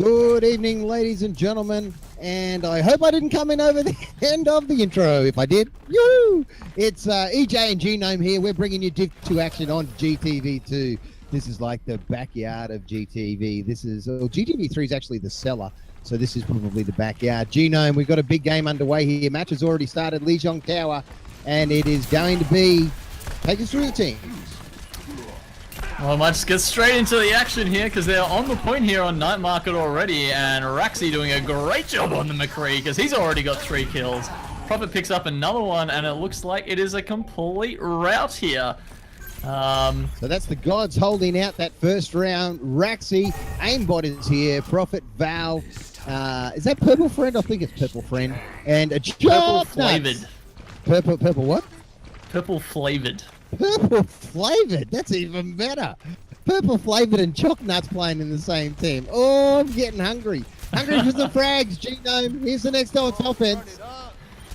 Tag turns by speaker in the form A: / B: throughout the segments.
A: Good evening, ladies and gentlemen, and I hope I didn't come in over the end of the intro. If I did, yoo! It's EJ and Genome here. We're bringing you Div 2 action on GTV2. This is like the backyard of GTV. This is GTV3 is actually the cellar, so this is probably the backyard. Genome, we've got a big game underway here. Match has already started. Lijiang Tower, and it is going to be take us through the teams.
B: Well, I might just get straight into the action here because they're on the point here on Night Market already, and Raxi doing a great job on the McCree because he's already got 3 kills. Prophet picks up another one, and it looks like it is a complete rout here.
A: So that's the gods holding out that first round. Raxi, Aimbot is here. Prophet, Val. Is that Purple Friend? I think it's Purple Friend. And a
B: Purple flavored.
A: Purple what?
B: Purple flavored.
A: Purple flavored. That's even better. Purple flavored and Choc Nuts playing in the same team. Oh, I'm getting hungry. Hungry for the frags, Genome. Here's the next offense.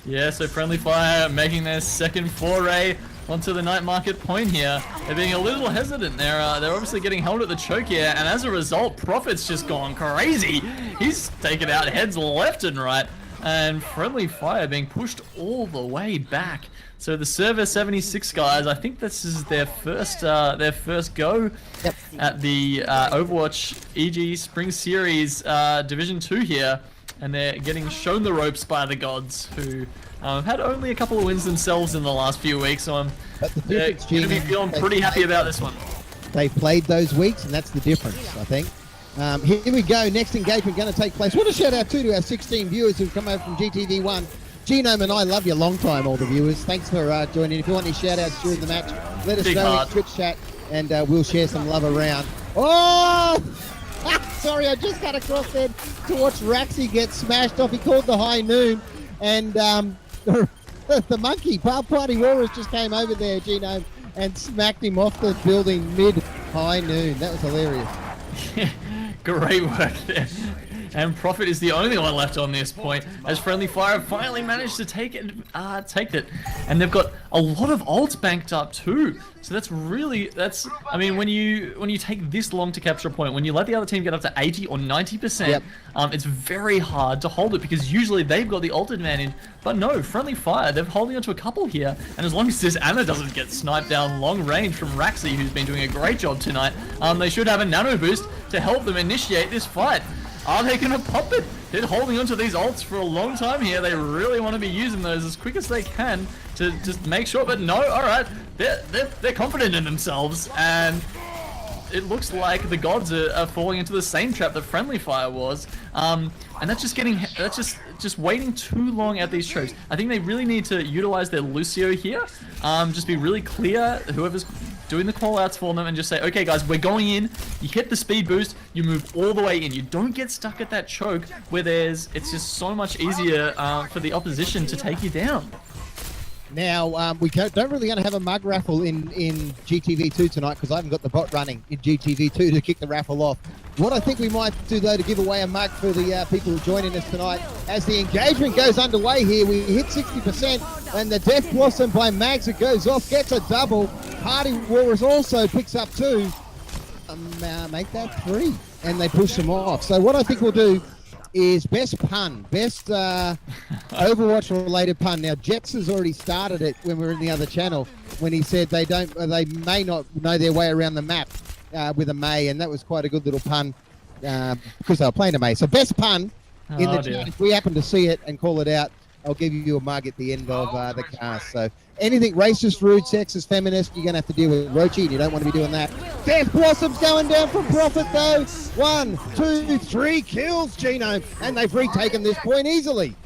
B: Yeah, so Friendly Fire making their second foray onto the Night Market point here. They're being a little hesitant. They're obviously getting held at the choke here, and as a result, Prophet's just gone crazy. He's taken out heads left and right, and Friendly Fire being pushed all the way back. So the Server 76 guys, I think this is their first go at the Overwatch EG Spring Series Division 2 here, and they're getting shown the ropes by the gods, who had only a couple of wins themselves in the last few weeks, so they're going to be feeling pretty happy about this one.
A: They played those weeks, and that's the difference, I think. Here we go, next engagement going to take place. What a shout out to our 16 viewers who've come over from GTV1. Genome and I love you long time, all the viewers. Thanks for joining. If you want any shout outs during the match, let us know in Twitch chat, and we'll share some love around. Oh! Sorry, I just got across there to watch Raxi get smashed off. He called the high noon, and the monkey, Party Warriors, just came over there, Genome, and smacked him off the building mid-high noon. That was hilarious.
B: Great work there. And Prophet is the only one left on this point, as Friendly Fire finally managed to take it, and they've got a lot of ults banked up too. So I mean, when you take this long to capture a point, when you let the other team get up to 80 or 90%, it's very hard to hold it because usually they've got the ult advantage. But no, Friendly Fire, they're holding onto a couple here, and as long as this Anna doesn't get sniped down long range from Raxi, who's been doing a great job tonight, they should have a nano boost to help them initiate this fight. Are they going to pop it? They're holding onto these ults for a long time here. They really want to be using those as quick as they can to just make sure. But no, all right, they're confident in themselves, and it looks like the gods are falling into the same trap that Friendly Fire was. And that's just waiting too long at these chokes. I think they really need to utilize their Lucio here. Just be really clear, whoever's doing the call outs for them, and just say, okay guys, we're going in, you hit the speed boost, you move all the way in, you don't get stuck at that choke where it's just so much easier for the opposition to take you down.
A: Now, we don't really going to have a mug raffle in GTV2 tonight because I haven't got the bot running in GTV2 to kick the raffle off. What I think we might do, though, to give away a mug for the people who are joining us tonight, as the engagement goes underway here, we hit 60%, and the Death Blossom by Mags, it goes off, gets a double. Party Warriors also picks up 2. Make that 3, and they push them off. So what I think we'll do is best pun, best Overwatch related pun. Now Jets has already started it when we were in the other channel, when he said they may not know their way around the map with a May, and that was quite a good little pun because they were playing a May. So best pun in the chat, if we happen to see it and call it out, I'll give you a mug at the end of the cast. So anything racist, rude, sexist, feminist, you're going to have to deal with Rochi, and you don't want to be doing that. Death Blossom's going down from Prophet, though. 1, 2, 3 kills, Genome, and they've retaken this point easily.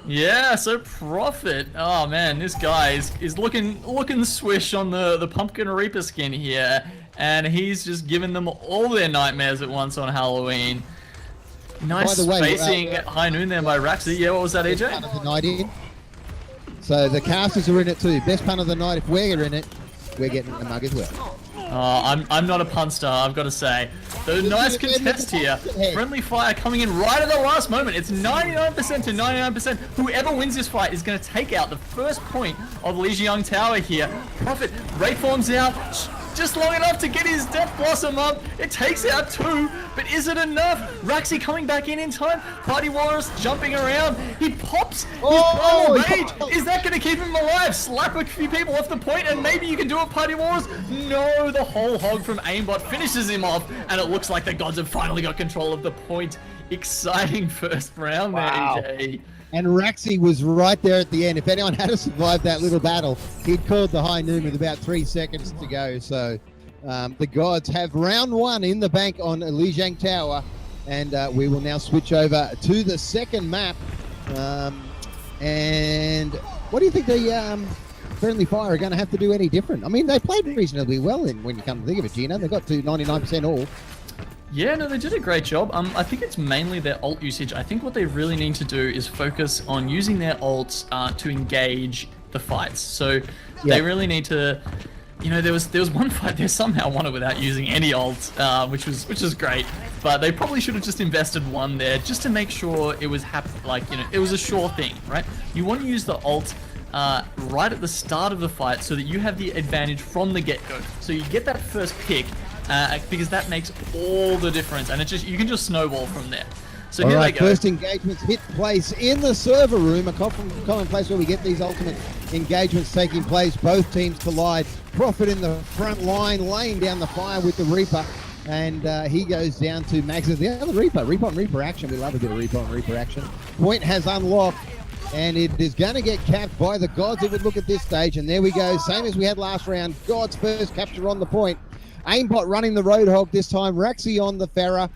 B: Yeah, so Prophet, oh man, this guy is looking swish on the Pumpkin Reaper skin here, and he's just giving them all their nightmares at once on Halloween. Nice spacing high noon there by Raxi. Yeah, what was that, EJ?
A: Pun of the night in. So the casters are in it too. Best pun of the night. If we're in it, we're getting the mug as well.
B: I'm not a pun star, I've got to say. The nice contest here. Friendly Fire coming in right at the last moment. It's 99% to 99%. Whoever wins this fight is going to take out the first point of Lijiang Tower here. Prophet, Ray forms out. just long enough to get his Death Blossom up. It takes out 2, but is it enough? Raxi coming back in time. Party Walrus jumping around. He pops his Primal Rage. Is that going to keep him alive? Slap a few people off the point, and maybe you can do it, Party Walrus. No, the whole hog from aimbot finishes him off, and it looks like the gods have finally got control of the point. Exciting first round there, EJ.
A: And Raxi was right there at the end. If anyone had to survive that little battle, he'd called the high noon with about 3 seconds to go. So the gods have round 1 in the bank on Lijiang Tower. And we will now switch over to the second map. And what do you think the Friendly Fire are going to have to do any different? I mean, they played reasonably well when you come to think of it, Gino. They got to 99% all.
B: Yeah, no, they did a great job. I think it's mainly their ult usage. I think what they really need to do is focus on using their ults to engage the fights. So they really need to, you know, there was one fight they somehow won it without using any ult, which was great. But they probably should have just invested one there just to make sure it was it was a sure thing, right? You want to use the ult right at the start of the fight so that you have the advantage from the get-go. So you get that first pick. Because that makes all the difference, and you can just snowball from there. So here they go.
A: First engagements hit place in the server room, a common place where we get these ultimate engagements taking place. Both teams collide. Prophet in the front line, laying down the fire with the Reaper, and he goes down to Max. The other Reaper on Reaper action. We love a bit of Reaper on Reaper action. Point has unlocked, and it is going to get capped by the gods. It would look at this stage, and there we go. Same as we had last round. Gods first capture on the point. Aimbot running the Roadhog this time. Raxi on the Pharah.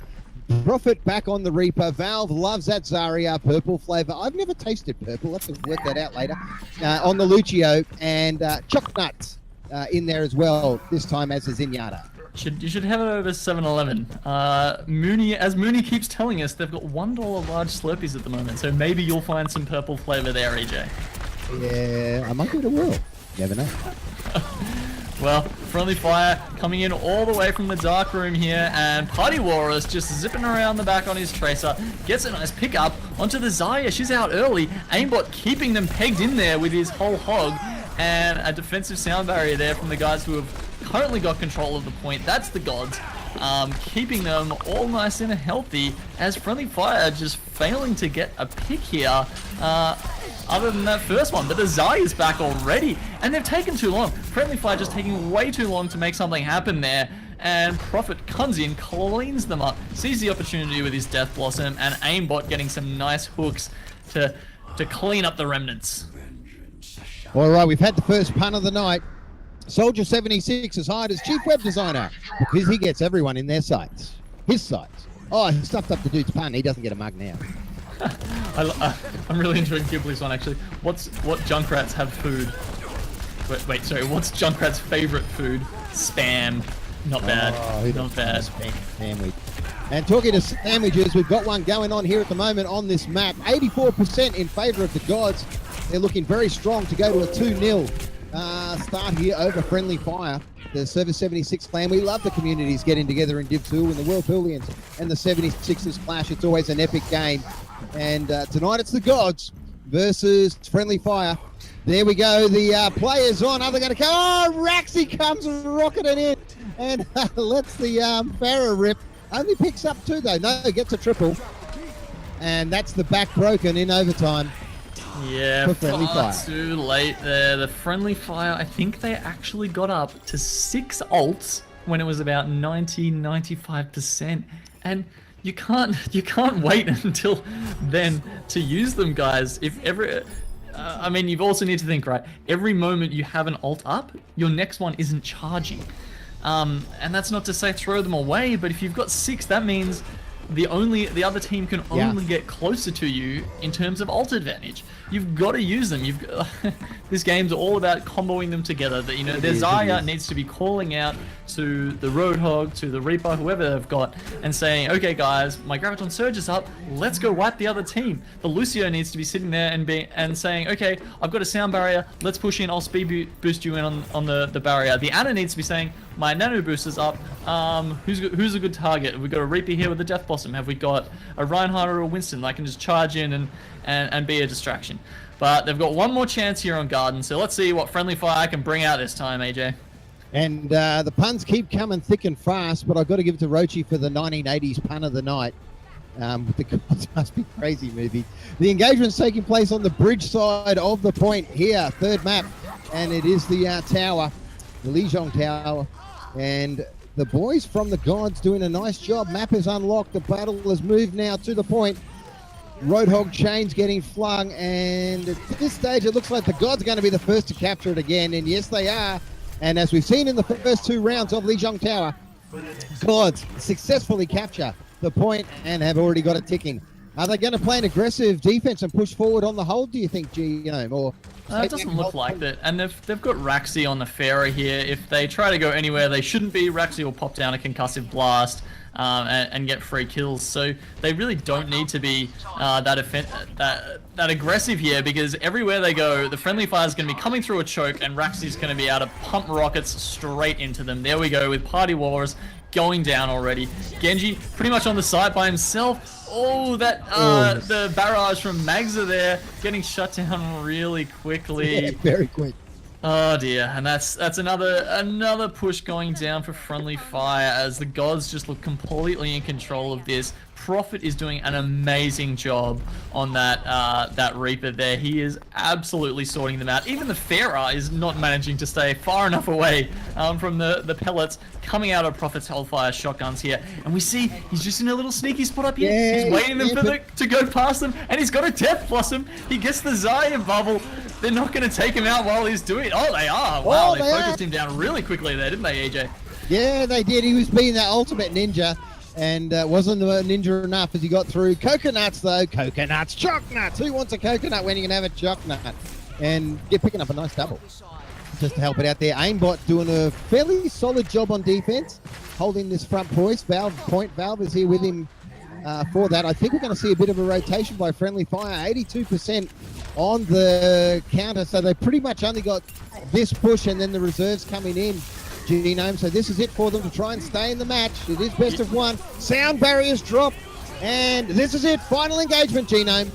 A: Prophet back on the Reaper. Valve loves that Zarya. Purple flavor. I've never tasted purple. Let's work that out later. On the Lucio. And Chocknuts in there as well. This time as a Zenyatta.
B: You should have it over 7-Eleven. As Mooney keeps telling us, they've got $1 large Slurpees at the moment. So maybe you'll find some purple flavor there, EJ.
A: Yeah, I might give it a whirl. Never know.
B: Well, Friendly Fire coming in all the way from the dark room here, and Party Walrus just zipping around the back on his Tracer, gets a nice pickup onto the Zarya. She's out early. Aimbot keeping them pegged in there with his whole hog, and a defensive sound barrier there from the guys who have currently got control of the point. That's the gods, keeping them all nice and healthy, as Friendly Fire just failing to get a pick here. Other than that first one, but the Zarya's back already, and they've taken too long. Friendly Fire just taking way too long to make something happen there, and Prophet comes in, cleans them up, sees the opportunity with his Death Blossom, and Aimbot getting some nice hooks to clean up the remnants.
A: All right, we've had the first pun of the night. Soldier 76 is hired as Chief Web Designer because he gets everyone in their sights. His sights. Oh, he stuffed up the dude's pun. He doesn't get a mug now.
B: I'm really enjoying Ghibli's one, actually. What Junkrats have food? Sorry, what's Junkrat's favorite food? Spam. Not bad. Not bad.
A: Sandwich. And talking to sandwiches, we've got one going on here at the moment on this map. 84% in favor of the gods. They're looking very strong to go to a 2-0 start here over Friendly Fire. The Service 76 clan, we love the communities getting together in Div 2 when the World Billions and the 76ers clash. It's always an epic game. And tonight it's the gods versus Friendly Fire. There we go. The players on. Are they going to come? Oh, Raxi comes rocketing in and lets the Pharah rip. Only picks up 2 though. No, gets a triple. And that's the back broken in overtime.
B: Yeah, far too late there. The Friendly Fire, I think they actually got up to 6 ults when it was about 95%. And you can't wait until then to use them, guys. If ever, I mean, you also need to think, right? Every moment you have an ult up, your next one isn't charging. And that's not to say throw them away, but if you've got 6, that means the other team can only get closer to you in terms of ult advantage. You've got to use them. This game's all about comboing them together. That, you know, their Zarya needs to be calling out to the Roadhog, to the Reaper, whoever they've got, and saying, okay guys, my Graviton Surge is up, let's go wipe the other team. The Lucio needs to be sitting there and saying, okay, I've got a sound barrier, let's push in, I'll speed boost you in on the barrier. The Ana needs to be saying, my nano boost is up, who's a good target? Have we got a Reaper here with the Death Blossom? Have we got a Reinhardt or a Winston that can just charge in and be a distraction? But they've got one more chance here on Garden, so let's see what Friendly Fire can bring out this time, AJ.
A: And the puns keep coming thick and fast, but I've got to give it to Rochi for the 1980s pun of the night. The gods must be crazy movie. The engagement's taking place on the bridge side of the point here, third map, and it is the tower, the Lijiang Tower, and the boys from the gods doing a nice job. Map is unlocked. The battle has moved now to the point. Roadhog chains getting flung, and at this stage it looks like the gods are going to be the first to capture it again, and yes they are. And as we've seen in the first 2 rounds of Lijiang Tower, gods successfully capture the point and have already got it ticking. Are they going to play an aggressive defense and push forward on the hold, do you think, Genome? Or
B: it doesn't look like that. And they've got Raxi on the Pharaoh here. If they try to go anywhere they shouldn't be, Raxi will pop down a concussive blast and get free kills. So they really don't need to be that aggressive here, because everywhere they go, the friendly fire is going to be coming through a choke, and Raxi's going to be able to pump rockets straight into them. There we go with Party Wars going down already. Genji pretty much on the side by himself. Oh, the barrage from Magza there getting shut down really quickly.
A: Yeah, very quick.
B: Oh dear, and that's another push going down for friendly fire as the gods just look completely in control of this. Prophet is doing an amazing job on that Reaper there. He is absolutely sorting them out. Even the Pharaoh is not managing to stay far enough away from the pellets coming out of Prophet's Hellfire shotguns here. And we see he's just in a little sneaky spot up here.
A: Yeah,
B: he's waiting to go past them, and he's got a Death Blossom. He gets the Zarya bubble. They're not going to take him out while he's doing it. Oh, they are. Wow, they focused him down really quickly there, didn't they, EJ?
A: Yeah, they did. He was being that ultimate ninja, and wasn't a ninja enough as he got through. Coconuts, though. Coconuts. Choconuts. Who wants a coconut when you can have a choconut? And picking up a nice double just to help it out there. Aimbot doing a fairly solid job on defense, holding this front point. Valve is here with him for that. I think we're going to see a bit of a rotation by friendly fire. 82% on the counter, so they pretty much only got this push and then the reserves coming in, Genome. So this is it for them to try and stay in the match. It is best of one. Sound barriers drop, and this is it. Final engagement, Genome.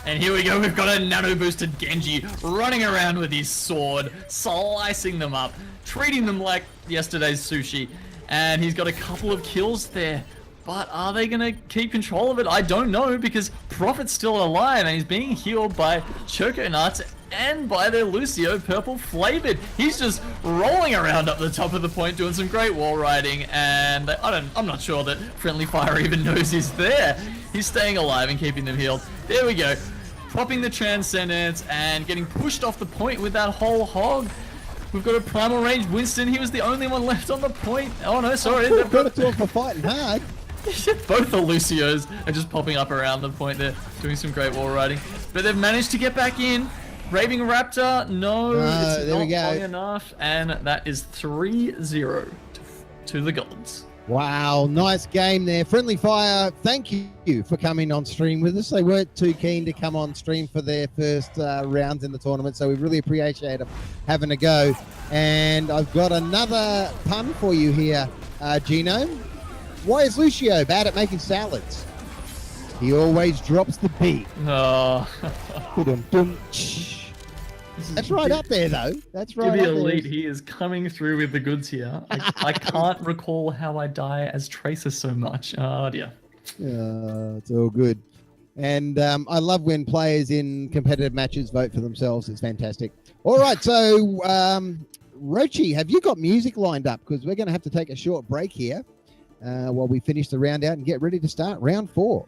B: And here we go, we've got a nano-boosted Genji running around with his sword, slicing them up, treating them like yesterday's sushi. And he's got a couple of kills there. But are they going to keep control of it? I don't know, because Prophet's still alive and he's being healed by Choco Nuts and by their Lucio Purple Flavored. He's just rolling around up the top of the point doing some great wall riding, and I'm not sure that Friendly Fire even knows he's there. He's staying alive and keeping them healed. There we go. Popping the Transcendence and getting pushed off the point with that whole hog. We've got a primal range Winston. He was the only one left on the point. Oh no, sorry.
A: They've got to talk for fighting hard.
B: Both the Lucios are just popping up around the point there, doing some great wall riding. But they've managed to get back in. Raving Raptor, no, it's not long enough. And that is 3-0 to the gods.
A: Wow, nice game there. Friendly Fire, thank you for coming on stream with us. They weren't too keen to come on stream for their first rounds in the tournament, so we really appreciate them having a go. And I've got another pun for you here, Genome. Why is Lucio bad at making salads? He always drops the beat.
B: Oh.
A: That's right up there, though. That's right.
B: Give me elite. He is coming through with the goods here. I can't recall how I die as Tracer so much. Oh dear.
A: It's all good. And I love when players in competitive matches vote for themselves. It's fantastic. All right, so Rochi, have you got music lined up? Because we're going to have to take a short break here while we finish the round out and get ready to start round 4.